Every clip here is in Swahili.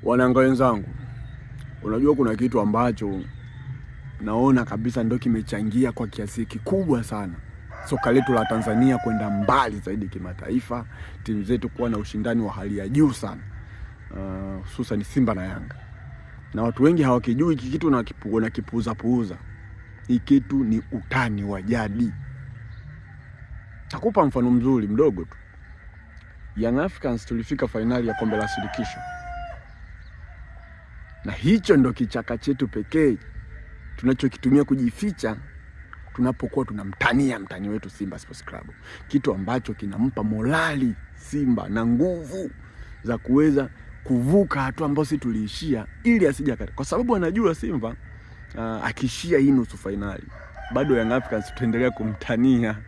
Wananga wenzangu, unajua kuna kitu ambacho naona kabisa ndio kimechangia kwa kiasi kikubwa sana soka letu la Tanzania kwenda mbali zaidi kimataifa, timu zetu kuwa na ushindani wa hali ya juu sana, hususan Simba na Yanga. Na watu wengi hawakijui hiki kitu na kipuuza. Hii kitu ni utani wa jadi. Takupa mfano mzuri mdogo tu. Young Africans tulifika finali ya kombe la shirikisho. Na hicho ndo kichaka chetu pekee tunachokitumia kujificha tunapokuwa tunamtania mtani wetu Simba Sports Club. Kitu ambacho kinampa morali Simba na nguvu za kuweza kuvuka hatua ambayo sisi tuliishia ili asija, kwa sababu anajua Simba akishia hii nusu finali bado Young Africans tutaendelea kumtania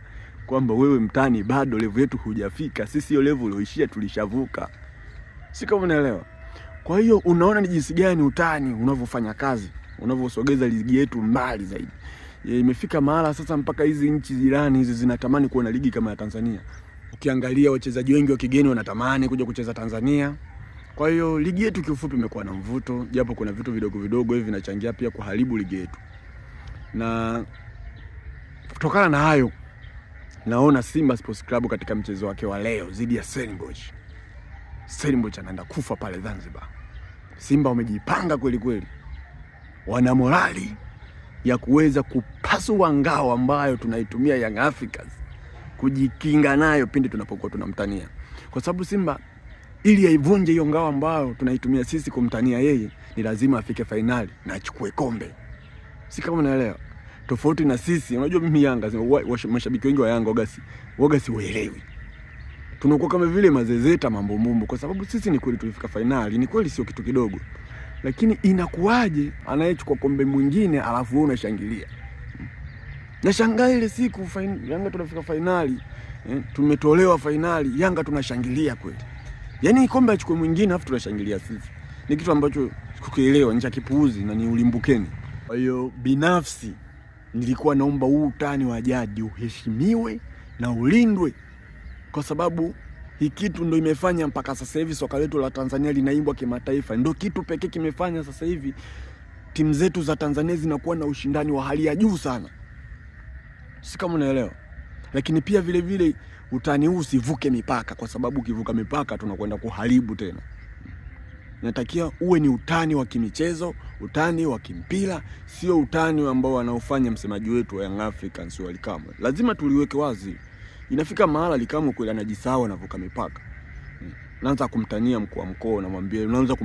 kwamba wewe mtani, bado level yetu hujafika, sisi hiyo level ulioishia tulishavuka. Si kama unaelewa? Kwa hiyo unaona ni jinsi gani utani unavyofanya kazi, unavyosogeza ligi yetu mbali zaidi. Imefika mahala sasa mpaka hizi nchi jirani hizi zinatamani kuona ligi kama ya Tanzania. Ukiangalia wachezaji wengi wa kigeni wanatamani kuja kucheza Tanzania. Kwa hiyo ligi yetu kiufupi imekuwa na mvuto, japo kuna vitu vidogo hivi vinachangia pia kuharibu ligi yetu. Na kutokana na hayo, naona Simba Sports Club katika mchezo wake wa leo dhidi ya Stellenbosch anaenda kufa pale Zanzibar. Simba wamejipanga kweli kweli. Wana morali ya kuweza kupasua ngao ambayo tunaitumia Young Africans kujikinga nayo pindi tunapokuwa tunamtania. Kwa sababu Simba ili aivunje hiyo ngao ambayo tunaitumia sisi kumtania yeye, ni lazima afike finali na achukue kombe. Si kama unaelewa? Tofauti na sisi, unajua mimi Yanga, mashabiki wengi wa Yanga wagasi waelewi. Tunakuwa kama vile mazezeta mambo kwa sababu sisi ni kweli tulifika finali, ni kweli sio kitu kidogo. Lakini inakuaje anayechukua kombe mwingine alafu wewe unashangilia? Nashangaa ile siku Yanga tunafika finali, tumetolewa finali, Yanga tunashangilia kweli. Yaani kombe achukue mwingine alafu tunashangilia sisi. Ni kitu ambacho sikukielewa, ni cha kipuuzi na ni ulimbukeni. Kwa hiyo binafsi nilikuwa naomba huu utani wa jadi uheshimiwe na ulindwe, kwa sababu hii kitu ndio imefanya mpaka sasa hivi soka letu la Tanzania linaimbwa kimataifa. Ndio kitu pekee kimefanya sasa hivi timu zetu za Tanzania zinakuwa na ushindani wa hali ya juu sana. Si kama unaelewa? Lakini pia vile vile utani huu usivuke mipaka, kwa sababu ukivuka mipaka tunakwenda kuharibu tena. Natakia uwe ni utani wa kimichezo, utani wa kimpira, sio utani ambao wanaofanya msemaji wetu wa Young Africans Ally Kamwe. Lazima tuliweke wazi. Inafika mahala Ally Kamwe kweli anajisahau, anavuka mipaka. Naanza kumtania mkuu wa mkoa, namwambia unaanza